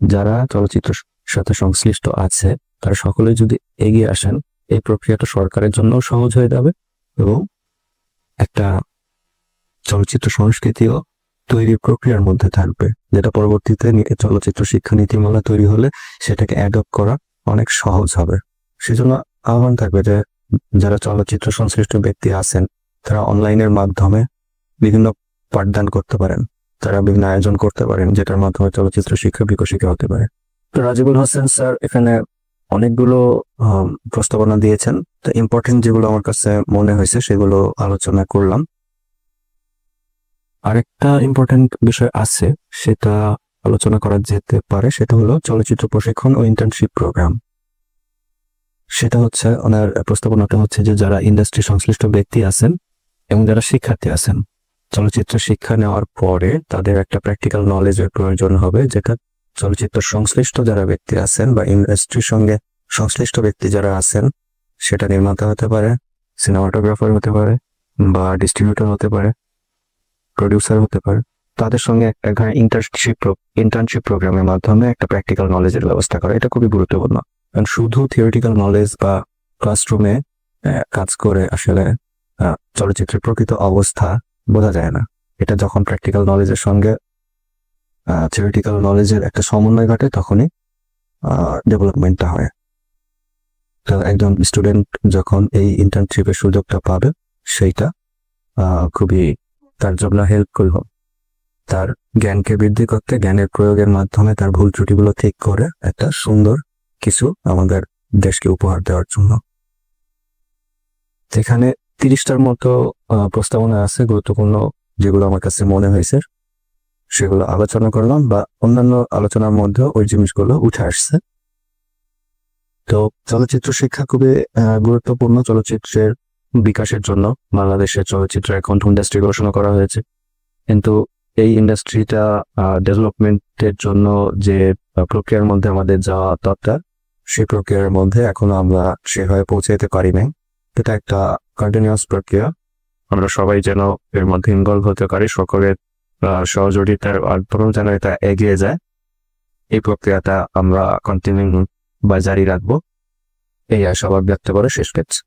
যারা চলচ্চিত্রের সাথে সংশ্লিষ্ট আছে তারা সকলে যদি এগিয়ে আসেন, এই প্রক্রিয়াটা সরকারের জন্য সহজ হয়ে যাবে এবং একটা চলচ্চিত্র সংস্কৃতিও তৈরির প্রক্রিয়ার মধ্যে থাকবে, যেটা পরবর্তীতে চলচ্চিত্র শিক্ষা নীতিমালা তৈরি হলে সেটাকে অ্যাডপ্ট করা অনেক সহজ হবে। সেজন্য আহ্বান থাকবে যে যারা চলচ্চিত্র সংশ্লিষ্ট ব্যক্তি আছেন তারা অনলাইনের মাধ্যমে বিভিন্ন পাঠদান করতে পারেন, তারা বিভিন্ন আয়োজন করতে পারেন, যেটার মাধ্যমে চলচ্চিত্র শিক্ষা বিকশিত হতে পারে। তো রাজিবুল হোসেন স্যার এখানে অনেকগুলো প্রস্তাবনা দিয়েছেন, তো ইম্পর্টেন্ট যেগুলো আমার কাছে মনে হয়েছে সেগুলো আলোচনা করলাম। আরেকটা ইম্পর্টেন্ট বিষয় আছে, সেটা আলোচনা করা যেতে পারে, সেটা হলো চলচ্চিত্র প্রশিক্ষণ ও ইন্টার্নশিপ প্রোগ্রাম। সেটা হচ্ছে ওনার প্রস্তাবনাটা হচ্ছে যে যারা ইন্ডাস্ট্রি সংশ্লিষ্ট ব্যক্তি আছেন এবং যারা শিক্ষার্থী আছেন, চলচ্চিত্র শিক্ষা নেওয়ার পরে তাদের একটা প্র্যাকটিক্যাল নলেজের প্রয়োজন হবে, যেটা চলচ্চিত্র সংশ্লিষ্ট যারা ব্যক্তি আছেন বা ইন্ডাস্ট্রির সঙ্গে সংশ্লিষ্ট ব্যক্তি যারা আছেন, সেটা নির্মাতা হতে পারে, সিনেমাটোগ্রাফার হতে পারে, বা ডিস্ট্রিবিউটর হতে পারে, প্রডিউসার হতে পারে, তাদের সঙ্গে এখানে ইন্টার্নশিপ প্রোগ্রামের মাধ্যমে একটা প্র্যাকটিক্যাল নলেজের ব্যবস্থা করা, এটা খুবই গুরুত্বপূর্ণ। কারণ শুধু থিওরিটিক্যাল নলেজ বা ক্লাসরুমে কাজ করে আসলে চলচ্চিত্রের প্রকৃত অবস্থা বোঝা যায় না। এটা যখন প্র্যাকটিক্যাল নলেজের সঙ্গে থিওরিটিক্যাল নলেজের একটা সমন্বয় ঘটে তখনই ডেভেলপমেন্টটা হয়। তো একজন স্টুডেন্ট যখন এই ইন্টার্নশিপের সুযোগটা পাবে সেইটা খুবই তার জন্য হেল্পফুল হবে। তার জ্ঞানকে বৃদ্ধি করতে, জ্ঞানের প্রয়োগের মাধ্যমে তার ভুল ত্রুটিগুলো ঠিক করে একটা সুন্দর কিছু আমাদের দেশকে উপহার দেওয়ার জন্য। এখানে 30টার মতো প্রস্তাবনা আছে গুরুত্বপূর্ণ, যেগুলো আমার কাছে মনে হয়েছে সেগুলো আলোচনা করলাম, বা অন্যান্য আলোচনার মধ্যেও ওই জিনিসগুলো উঠে আসছে। তো চলচ্চিত্র শিক্ষা খুবই গুরুত্বপূর্ণ চলচ্চিত্রের বিকাশের জন্য। বাংলাদেশের চলচ্চিত্র এখন ইন্ডাস্ট্রি ঘোষণা করা হয়েছে, কিন্তু এই ইন্ডাস্ট্রিটা ডেভেলপমেন্টের জন্য যে প্রক্রিয়ার মধ্যে আমাদের যাওয়া দরকার, সেই প্রক্রিয়ার মধ্যে এখনো আমরা সেভাবে পৌঁছে যেতে পারি নাই। এটা একটা কন্টিনিউয়াস প্রক্রিয়া, আমরা সবাই যেন এর মধ্যে ইনভলভ হতে পারি, সকলের সহযোগিতার মাধ্যমেও যেন এটা এগিয়ে যায়। এই প্রক্রিয়াটা আমরা কন্টিনিউ বা জারি রাখবো, এই আশাবাদ ব্যক্ত করে শেষ করছি।